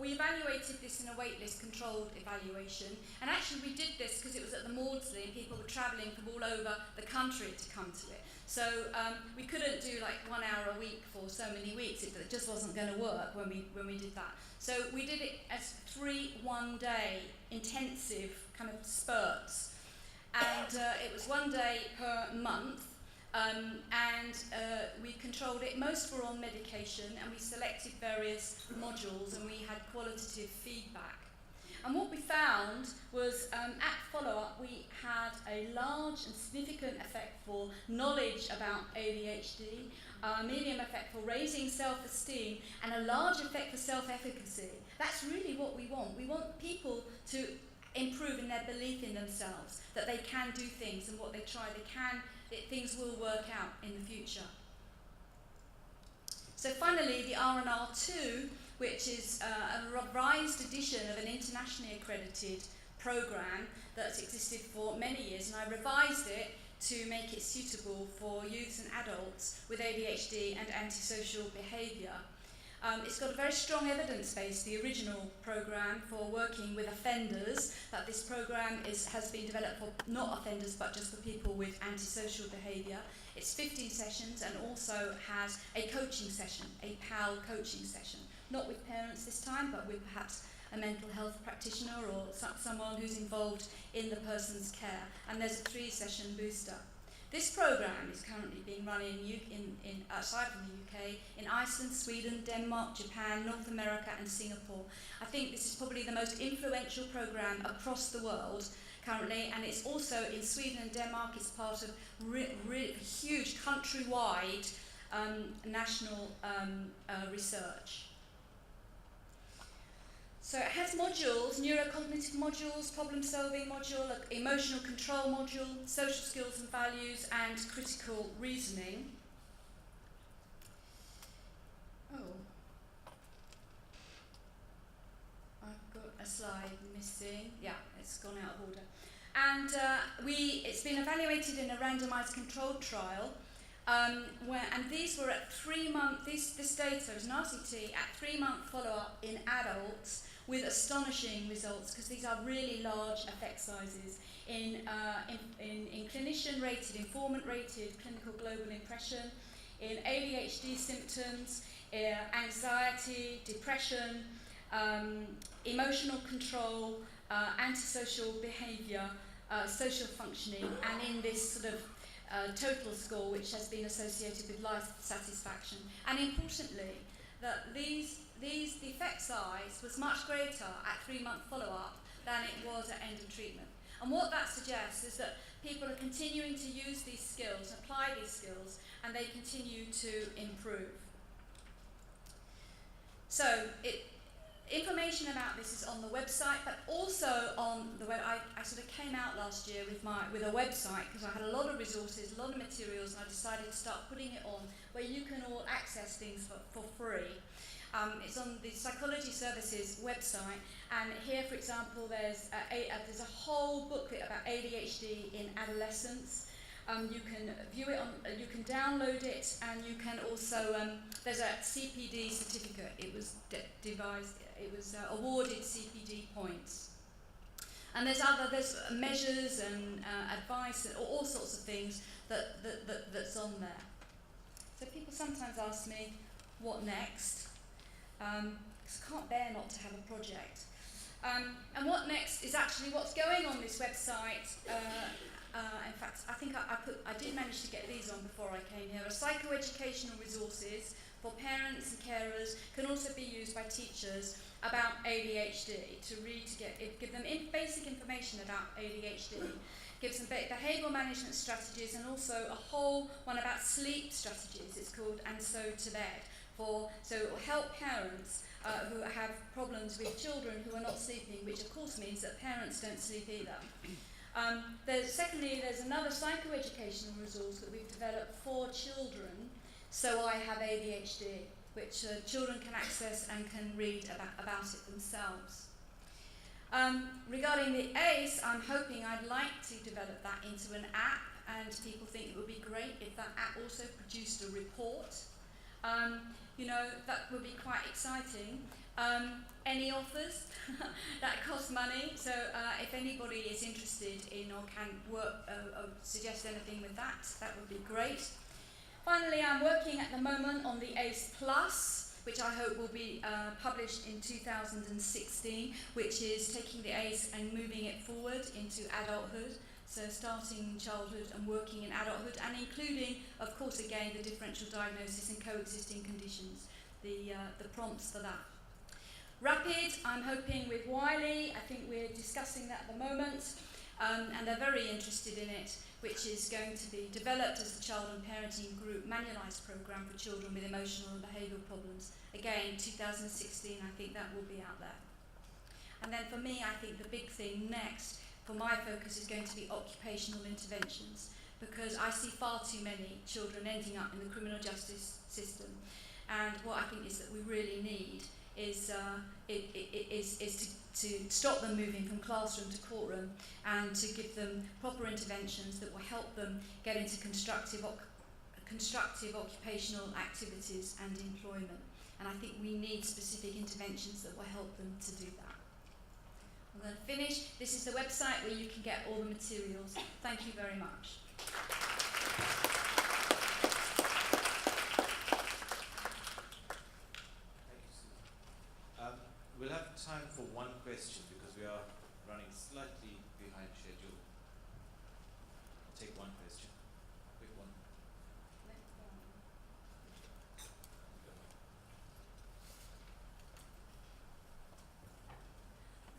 we evaluated this in a waitlist controlled evaluation, and actually we did this because it was at the Maudsley and people were travelling from all over the country to come to it. So we couldn't do like 1 hour a week for so many weeks. It just wasn't going to work when we did that. So we did it as 3 one-day intensive kind of spurts, and it was 1 day per month. We controlled it. Most were on medication, and we selected various modules, and we had qualitative feedback. And what we found was, at follow-up, we had a large and significant effect for knowledge about ADHD, a medium effect for raising self-esteem, and a large effect for self-efficacy. That's really what we want. We want people to improve in their belief in themselves, that they can do things, and what they try, things will work out in the future. So finally, the R&R2, which is a revised edition of an internationally accredited program that's existed for many years, and I revised it to make it suitable for youths and adults with ADHD and antisocial behaviour. It's got a very strong evidence base, the original programme for working with offenders, that this programme has been developed for not offenders but just for people with antisocial behaviour. It's 15 sessions and also has a coaching session, a PAL coaching session, not with parents this time but with perhaps a mental health practitioner or someone who's involved in the person's care, and there's a 3-session booster. This programme is currently being run outside of the UK, in Iceland, Sweden, Denmark, Japan, North America and Singapore. I think this is probably the most influential programme across the world currently, and it's also in Sweden and Denmark. It's part of huge countrywide national research. So it has modules, neurocognitive modules, problem-solving module, emotional control module, social skills and values, and critical reasoning. Oh, I've got a slide missing. Yeah, it's gone out of order. And it's been evaluated in a randomised controlled trial, and these were at 3 month. This data is an RCT at 3-month follow-up in adults, with astonishing results, because these are really large effect sizes in clinician-rated, informant-rated clinical global impression, in ADHD symptoms, anxiety, depression, emotional control, antisocial behaviour, social functioning, and in this sort of total score, which has been associated with life satisfaction. And importantly, that the effect size was much greater at 3-month follow-up than it was at end of treatment. And what that suggests is that people are continuing to use these skills, apply these skills, and they continue to improve. So information about this is on the website, but also on the web. I sort of came out last year with a website because I had a lot of resources, a lot of materials, and I decided to start putting it on where you can all access things for free. It's on the Psychology Services website, and here, for example, there's a whole booklet about ADHD in adolescence. You can view it you can download it, and you can also there's a CPD certificate. It was awarded CPD points, and there's measures and advice and all sorts of things that's on there. So people sometimes ask me, what next? Because I can't bear not to have a project. And what next is actually what's going on this website. In fact, I think I did manage to get these on before I came here. Psychoeducational resources for parents and carers can also be used by teachers about ADHD to give them basic information about ADHD. Gives them behavioural management strategies, and also a whole one about sleep strategies. It's called And So to Bed. So it will help parents who have problems with children who are not sleeping, which of course means that parents don't sleep either. Secondly, there's another psychoeducational resource that we've developed for children, So I Have ADHD, which children can access and can read about it themselves. Regarding the ACE, I'd like to develop that into an app, and people think it would be great if that app also produced a report. that would be quite exciting. Any offers? That costs money, so if anybody is interested in or can work or suggest anything with that would be great. Finally, I'm working at the moment on the ACE Plus, which I hope will be published in 2016, which is taking the ACE and moving it forward into adulthood. So starting in childhood and working in adulthood, and including, of course, again, the differential diagnosis and coexisting conditions, the prompts for that. Rapid, I'm hoping with Wiley, I think we're discussing that at the moment, and they're very interested in it, which is going to be developed as a child and parenting group manualised programme for children with emotional and behavioural problems. Again, 2016, I think that will be out there. And then for me, I think the big thing next for my focus is going to be occupational interventions, because I see far too many children ending up in the criminal justice system. And what I think is that we really need is to stop them moving from classroom to courtroom, and to give them proper interventions that will help them get into constructive occupational activities and employment. And I think we need specific interventions that will help them to do that. I'm going to finish. This is the website where you can get all the materials. Thank you very much. We'll have time for one question because we are running slightly behind schedule. I'll take one question. Quick one.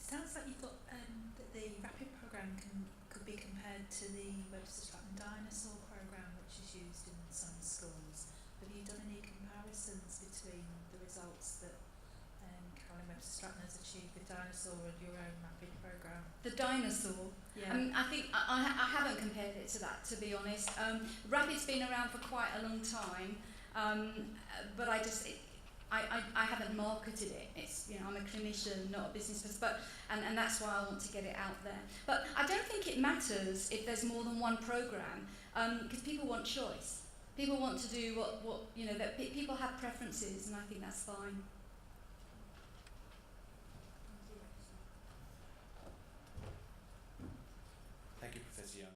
Sounds like you've got that the RAPID programme could be compared to the Webster Stratton Dinosaur programme, which is used in some schools. Have you done any comparisons between the results that Carolyn Webster Stratton has achieved with Dinosaur and your own RAPID programme? The Dinosaur? Yeah. I think I haven't compared it to that, to be honest. RAPID's been around for quite a long time, but I haven't marketed it. It's, I'm a clinician, not a business person, and that's why I want to get it out there. But I don't think it matters if there's more than one programme, because people want choice. People want to do what that people have preferences, and I think that's fine.